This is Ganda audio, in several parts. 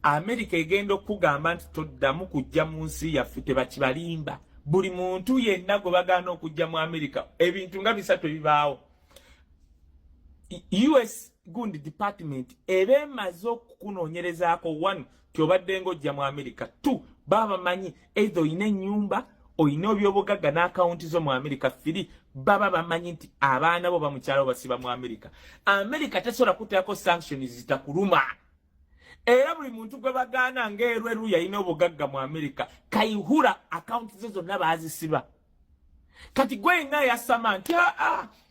America egenda okugamba nti toddamu kujja mu nsi yaffe tebakibalimba. Buli muntu yenna gwe bagaana okujja mu America ebintu nga bisatu bibaawo. US Gundi Department ebemaze okukunoonyerezaako 1 kyobadde ng'ojja mu America 2 baba manyi either oyina ennyumba oyina ebyobugagga n'akawunti zo mu America 3 baba bamanyi nti abaana bo bamukyalo basiba mu America. America tesobola kuteekako sanctions zitakuluma. Era buli muntu gwe bagaana ng'erweru yalina obugagga mu America kayihura akawunti zo zonna baazisiba. Kati gwe nga yasama nti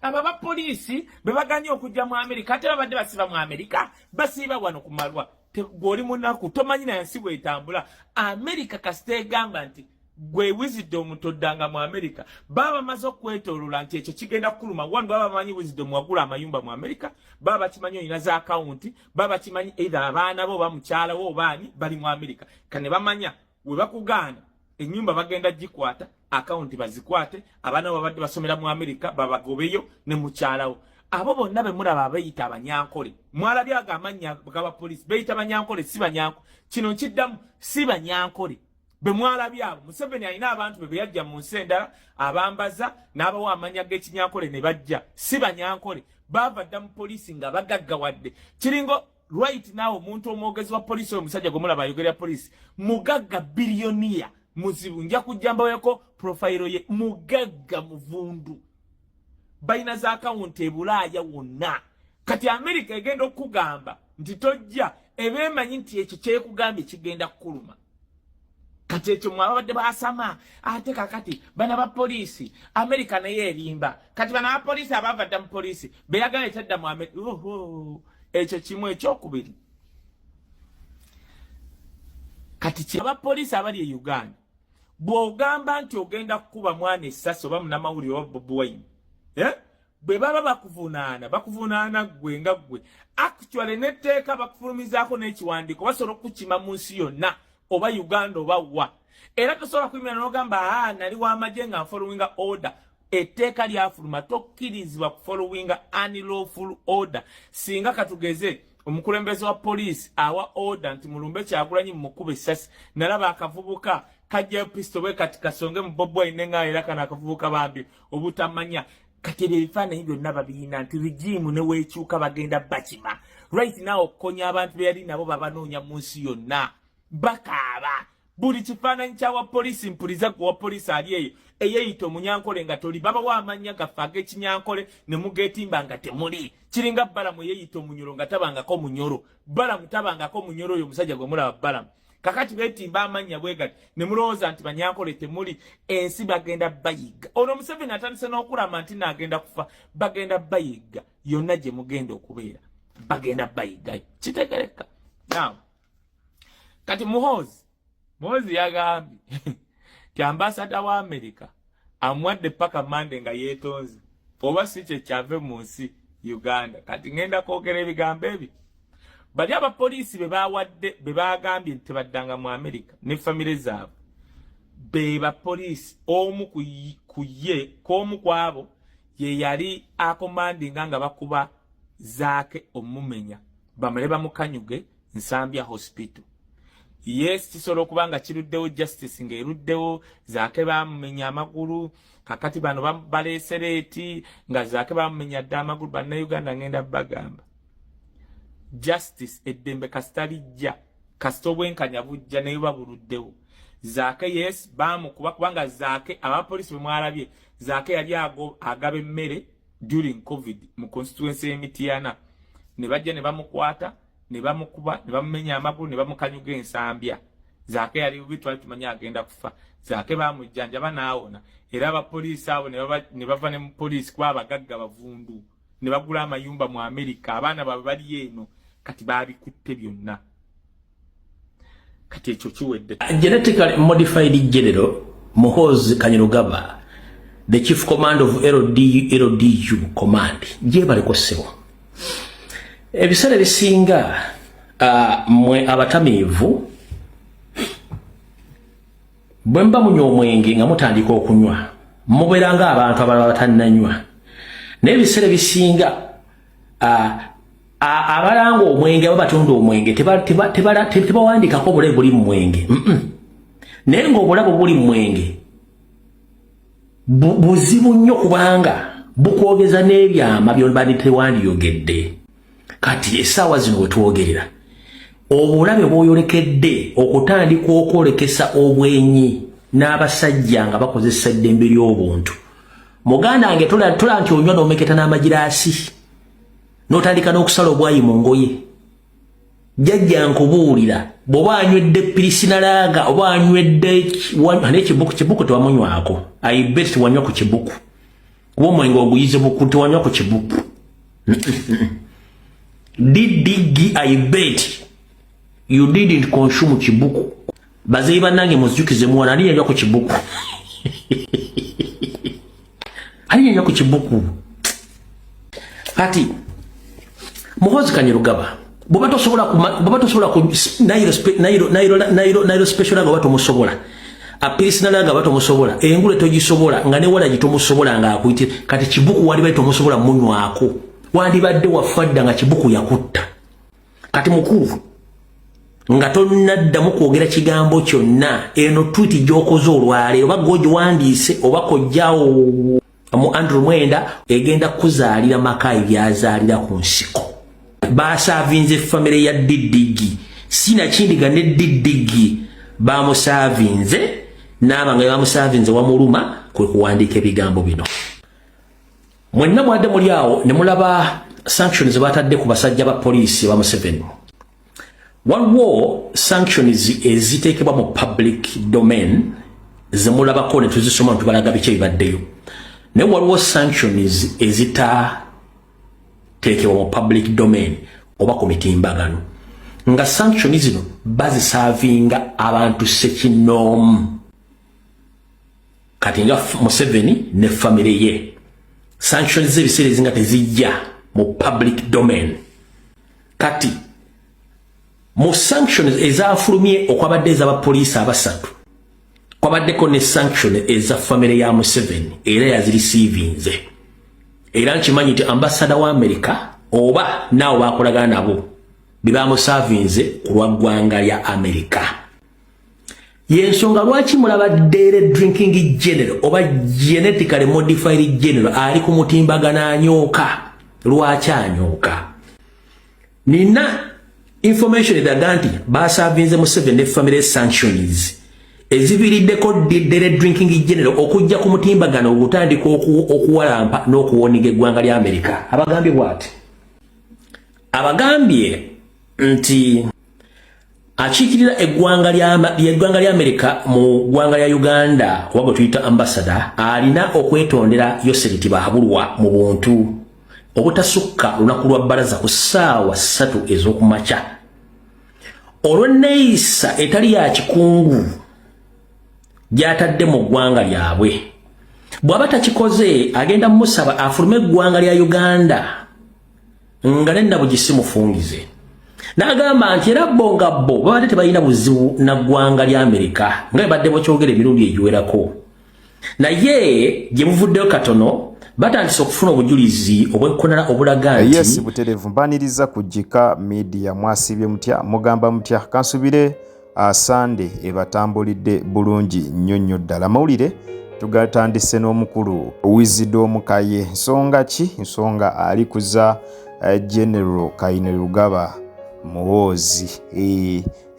aba poliisi bebaganye okujja mu America ate babadde basiba mu America basiba wano ku malwa. Gwoli munaku tomanyi na yansi bwetambula. America kasite gamba nti gwe wisdom toddanga mu America baba mazo kwetolula nti ekyo kigenda kuluma. Wanu baba manyi wisdom wagula amayumba mu America baba kimanyi oyina za account baba kimanyi either abaana bo bamukyala wo baani bali mu America kane bamanya we bakugana enyumba bagenda gikwata account bazikwate abaana babadde basomera mu America babagobeyo ne mukyalawo. Abo bonna be mulaba abayita abanyankole mwalabya agamanya gaba police beyita abanyankole si banyanko kino kiddamu si banyankole be mwalabya Museveni alina abantu be yajja mu nsenda abambaza n'abawo amanya g'ekinyankole ne bajja si banyankole bavadda mu police nga bagaggawadde kiringo right now omuntu omwogezi wa police omusajja gwe mulaba ayogerera police mugagga bilionia muzibu nja kujjamba weko profile ye mugagga muvundu baina za account ebulaaya wonna. Kati America egenda okugamba nti tojja ebemanyi nti ekyo kyekugambye kigenda kukuluma. Kati ekyo mwabadde basama ate kakati bana ba poliisi America naye erimba kati bana ba poliisi abavadda mu poliisi beyagala etadda mu America ekyo kimu ekyokubiri. Kati kyaba poliisi abali e Uganda bw'ogamba nti ogenda kukuba mwana essasi oba munnamawulire wa Bobi Wine bwe baba bakuvunaana gwe nga gwe actually netteeka bakufulumizaako n'ekiwandiiko basobola okukima mu nsi yonna oba Uganda oba wa. Era tosobola kuyimira n'ogamba nali w'amagye nga following order. Etteeka lyafuluma tokkirizibwa following unlawful order. Singa katugeze omukulembeze wa poliisi awa order nti mulumbe Kyagulanyi mukube essasi nalaba akavubuka kajja pisto bwe kati kasonge mu Bobi Wine nga era kana akavubuka bambi obutamanya. Kati ebifaananyi byonna babiina nti regime ne weekyuka bagenda bakima. Right now okkonya abantu be yali nabo babanoonya mu nsi yonna bakaaba. Buli kifaananyi kyawa poliisi mpuliza gwe wa poliisi ali eyo eyeeyita omunyankole nga toli baba w'amanya gaffe ag'ekinyankole ne mugeetimba nga temuli. Kiringa Balamu eyeeyita omunyoro nga tabangako munyoro. Balamu tabangako munyoro oyo omusajja gwe mulaba Balamu. Kakati beetimba amanya bwe gati ne mulowooza nti banyankole temuli ensi bagenda bayiga. Ono Museveni atandise n'okulama nti n'agenda kufa bagenda bayiga yonna gye mugenda okubeera bagenda bayigayo kitegereka. Now kati Muhoozi yagambye ti ambasada wa America amwadde paka mande nga yeetonze oba si kye kyave mu nsi Uganda. Kati ngenda kwogera ebigambo ebyo bali abapoliisi be bagambye nti baddanga mu America ne famire zaabwe be bapoliisi omu k'omu kwabo ye yali akomandinga nga bakuba Zaake omumenya bamale bamukanyuge Nsambya hospital. Yes kisobola okuba nga kiruddewo justice ng'eruddewo Zaake bamumenya amagulu kakati bano baleesereeti nga Zaake bamumenya dda amagulu bannayuganda ngenda bagamba justice eddembe kasitalijja kasita obwenkanya bujja naye babuluddewo. Zaake yes bamukuba kubanga Zaake abapoliisi bwe mwalabye Zaake yali agaba emmere during COVID mu constituency y'Emityana ne bajja ne bamukwata ne bamukuba ne bamumenya amagulu ne bamukanyuga Ensambya. Zaake yali bitwali tumanya agenda kufa. Zaake bamujjanjaba n'awona era abapoliisi abo ne bava ne mu poliisi kuba abagagga bavundu ne bagula amayumba mu America abaana baabwe bali eno kati babikutte byonna. Kati ekyo kiwedde. Genetically modified general Muhoozi Kainerugaba, the chief command of LDU command je baliko sebo ebisale bisinga mwe abatamivu bwemba munywa omwenge nga mutandika okunywa mubeeranga abantu abalala batannanywa n'ebisale bisinga abalanga omwenge ababatunda omwenge tebawandikako obulabe buli mu mwenge naye ng'obulabe buli mu mwenge buzibu nnyo kubanga bukwogeza n'ebyama byonna tewandiyogedde. Kati essaawa zino we twogerera obulabe bw'oyolekedde okutandika okwolekesa obwenyi n'abasajja nga bakozesa eddembe ly'obuntu. Muganda wange tola nti onywa n'omeketa n'amagiraasi n'otandika n'okusala obwayi mu ngoye. Jjajja nkubuulira bw'oba anywedde pirisinalaaga oba anywedde kibuku tewamunywako. I bet tewanywa ku kibuku kuba omwenge oguyize buku tewanywa ku kibuku. Didigi I bet you didn't consume kibuku. Bazeyi bannange muzjukize muwana ani yanywa ku kibuku. Ani yanywa ku kibuku. Kati Muhoozi Kainerugaba bw'oba tosobola ku Nairo special laga batomusobola apirisina laga batomusobola engule togisobola nga ne wala gitomusobola nga akuyitira kati kibuku wali bali tomusobola munywako wandibadde wafadda nga kibuku yakutta. Kati mukulu nga tonnaddamu kwogera kigambo kyonna eno tweet gy'okoze olwaleero oba gwogiwandiise oba kojjawo mu Andrew Mwenda egenda kuzaalira maka ebyazaalira ku nsiko. Basavinze family ya Didigi sina kindiga ne Didigi bamusavinze n'abanga bamusavinze wamuluma kwe kuwandika ebigambo bino. Mwenna mwadde muli awo ne mulaba sanctions batadde ku basajja ba poliisi ba Museveni. Waliwo sanctions eziteekebwa mu public domain zemulabako ne tuzisoma ntubalaga biki ebibaddeyo. Ne waliwo sanctions ezitateekebwa mu public domain oba ku mitimbagano. Nga sanctions zino bazisavinga abantu sekinoomu. Kati nga Museveni ne family ye. Sanctions z'ebiseera ezinga tezijja mu public domain. Kati mu sanctions ezafulumye okwabadde ez'abapoliisi abasatu kwabaddeko ne sanction eza family ya Museveni era yazirecevinze. Era nkimanyi nti ambassador wa America oba naawe bakolagana nabo bebamusavinze ku lwa ggwanga lya America. Yensonga lwaki mulaba dairy drinking general oba genetically modified general ali ku mutimbagana anyooka. Lwaki anyooka? Nina information edaga nti basavinze Museveni ne family sanctions ezibiriddeko dairy drinking general okujja ku mutimbagano ogutandika okuwalampa n'okuwoniga eggwanga lya America. Abagambye bw'ati abagambye nti akiikirira eggwanga lya America mu ggwanga lya Uganda oba tuyita ambassador alina okwetondera Yoseriti Bahabulwa mu buntu obutasukka lunaku lwa bbalaza ku ssaawa 3 ez'okumakya. Olw'enneeyisa etali ya kikungu gy'atadde mu ggwanga lyabwe bw'aba takikoze agenda musaba afulume eggwanga lya Uganda nga nenna bugisimufungize. N'agamba nti era bo nga bo babadde tebalina buzibu na ggwanga lya America nga badde bokyogera emirundi egiwerako. Naye gye muvuddeyo katono batandise okufuna obujulizi obwekkonera obulaga nti yes buterevu mbaniriza kujjika media mwasibye mutya mugamba mutya kansubire Sunday ebatambulidde bulungi nnyo ddala. Mawulire tugatandise n'omukulu Wisdom Kaye. Nsonga ki? Nsonga ali kuza General Kainerugaba Muhoozi.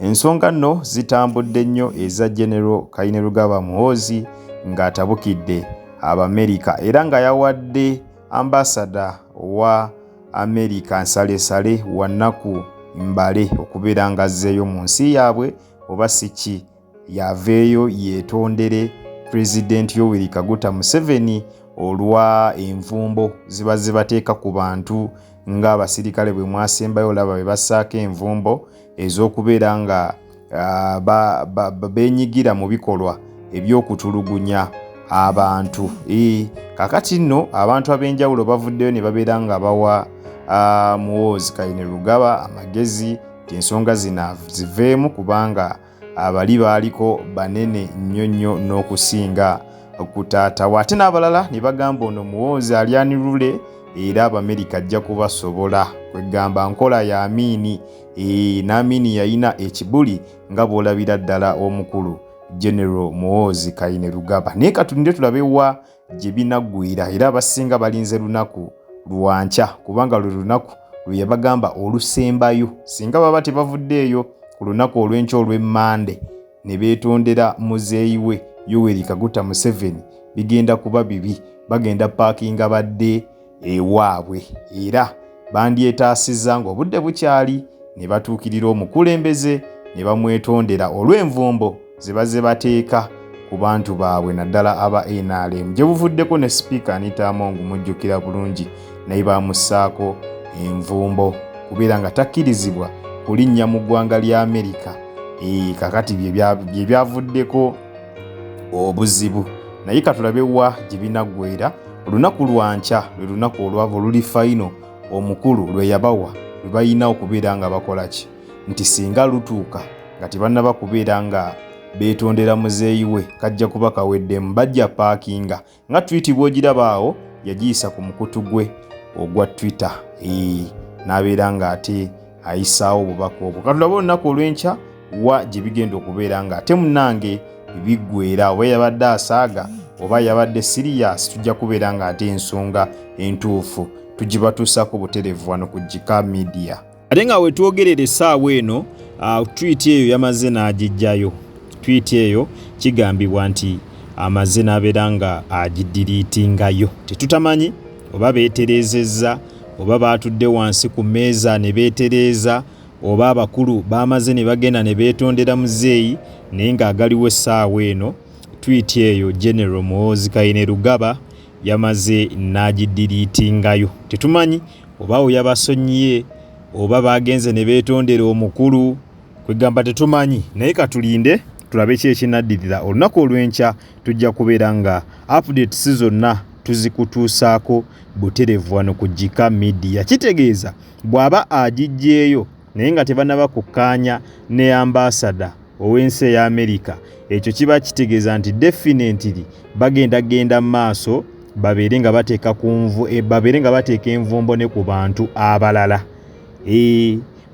Ensonga nno zitambudde nnyo eza General Kainerugaba Muhoozi ng'atabukidde Abamerika era nga yawadde ambassador wa Amerika nsalesale wanaku mbale okubeera nga azzeeyo mu nsi yaabwe oba siki yaveeyo yeetondere President Yoweri Kaguta Museveni olwa envumbo ziba zibateeka ku bantu ng'abasirikale bwe mwasembayo olaba bwe bassaako envumbo ez'okubeera nga beenyigira mu bikolwa eby'okutulugunya abantu. Kakati nno abantu ab'enjawulo bavuddeyo ne babeera nga bawa Muhoozi Kainerugaba amagezi ensonga zino ziveemu kubanga abali baaliko banene nnyo n'okusinga ku taata we. Ate n'abalala ne bagamba ono Muhoozi ali anirule era Abamerika ajja kubasobola kwegamba nkola ya Amini n'Amini yayina ekibuli nga bw'olabira ddala omukulu General Muhoozi Kainerugaba. Naye katulinde tulabe wa gye binaggwira era abasinga balinze lunaku lwankya kubanga lwe lunaku lwe yabagamba olusembayo singa baba tebavuddeeyo ku lunaku olw'enkya olw'emmande ne beetondera muzeeyi we Yoweri Kaguta Museveni bigenda kuba bibi. Bagenda paakinga badde ewaabwe era bandyetaasizza ng'obudde bukyali ne batuukirira omukulembeze ne bamwetondera olw'envumbo ze baze bateeka ku bantu baabwe naddala aba NRM gye buvuddeko ne sipiika Anita Among mujjukira bulungi naye bamussaako envumbo kubeera nga takkirizibwa kulinnya mu ggwanga lya Amerika. Kakati bye byavuddeko obuzibu. Naye katulabe wa gye binaggweera. Olunaku lwankya lwe lunaku olwava luli fayino omukulu lwe yabawa lwe balina okubeera nga bakola ki nti singa lutuuka nga tebannaba kubeera nga beetondera muzeeyi we kajja kuba kaweddemu bajja paakinga nga twiti bw'ogirabaawo yagiyisa ku mukutu gwe ogwa Twitter n'abeera nga ate ayisaawo obubaka obwo. Katulabe olunaku olw'enkya wa gye bigenda okubeera nga ate munnange biggweera oba yabadde asaaga oba yabadde sirias tujja kubeera nga ate ensonga entuufu tugibatuusako butereevu wano ku Jika Media. Ate nga wetwogerera essaawa eno tweet eyo yamaze n'agijjayo. Tweet eyo kigambibwa nti amaze n'abeera nga agidiriitingayo. Tetutamanyi oba beetereezezza oba baatudde wansi ku mmeeza ne beetereeza oba abakulu bamaze ne bagenda ne beetondera muzeeyi naye ng'agaliwo essaawa eno tweet eyo General Muhoozi Kainerugaba yamaze n'agidiriitingayo. Tetumanyi oba we yabasonyiye oba bagenze ne beetondera omukulu kwegamba tetumanyi naye katulinde tulabe ki ekinaddirira. Olunaku olw'enkya tujja kubeera nga updates zonna tuzikutuusaako butereevu wano ku Jika Media. Kitegeeza bw'aba agijjeeyo naye nga tebannaba kukkaanya ne ambassador ow'ensi eya Amerika ekyo kiba kitegeeza nti definitely bagenda maaso babeere nga bateeka babeere nga bateeka envumbo ne ku bantu abalala.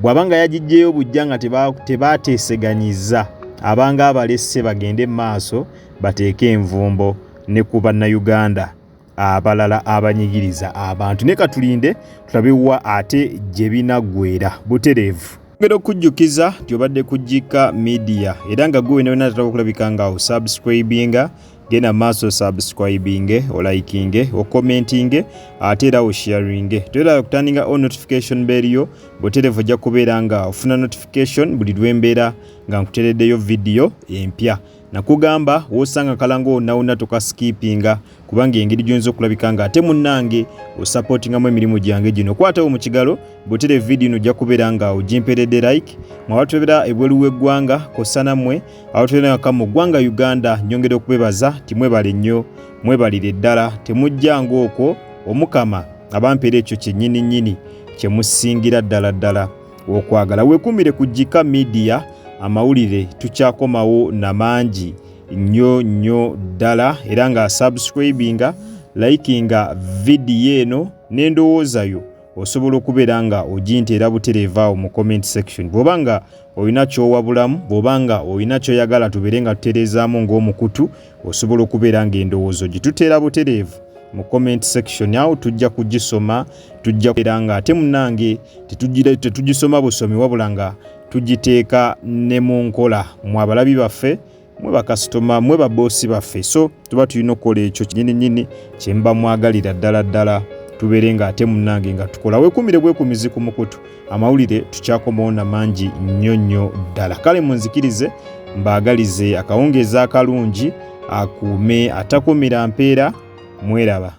Bw'aba nga yagijjeeyo bujja nga tebaateeseganyizza abanga abalesse bagende maaso bateeke envumbo ne ku bannayuganda abalala abanyigiriza abantu. Ne katulinde tulabe wa ate gye binaggweera butereevu. Ngero kujjukiza tyobadde ku Jika Media era nga gwe wena nataka okulabika nga osubscribinga genda maaso subscribinge olikinge okommentinge ate era osharinge toera kutandinga on notification bell yo butereevu ojja kubeera nga ofuna notification buli lwembeera nga nkutereddeyo video empya. Nakugamba wosanga kalango onawuna tokaskipinga kubanga engeri gyonza okulabika nga ate munnange osupportingamu emirimu gyange gino. Kwatawo mu kigalo butere video ino ojja kubeera nga ogimperedde like mwawatubera ebweru w'eggwanga kosana mmwe awatubera nga mu ggwanga Uganda nyongera okubebaza timwebale nnyo mwebalire ddala temujjanga okwo omukama abampeera ekyo kyennyini kyemusingira ddala okwagala. Weekuumire ku Jika Media amawulire tukyakomawo namangi nnyo ddala era nga subscribinga likinga video eno n'endowoozayo osobola okubeera nga oginteera butereevu awo mu comment section. Bw'oba nga olina ky'owabulamu bw'oba nga olina ky'oyagala tubeere nga tutereezaamu ng'omukutu osobola okubeera nga endowoozo gituteera butereevu mu comment section awo tujja kugisoma tujja kubeera nga ate munnange tetugisoma busomi wabula nga tugiteeka ne mu nkola mwe abalabi baffe mwe bakasitoma mwe baboosi baffe. So tuba tulina okukola ekyo kinnyini kye mba mwagalira ddala tubeere nga ate munnange nga tukola. Weekuumire bwekumizi ku mukutu amawulire tukyakomawo namangi nnyo ddala. Kale munzikirize mbaagalize akawungeezi akalungi akuume atakumira mpeera mweraba.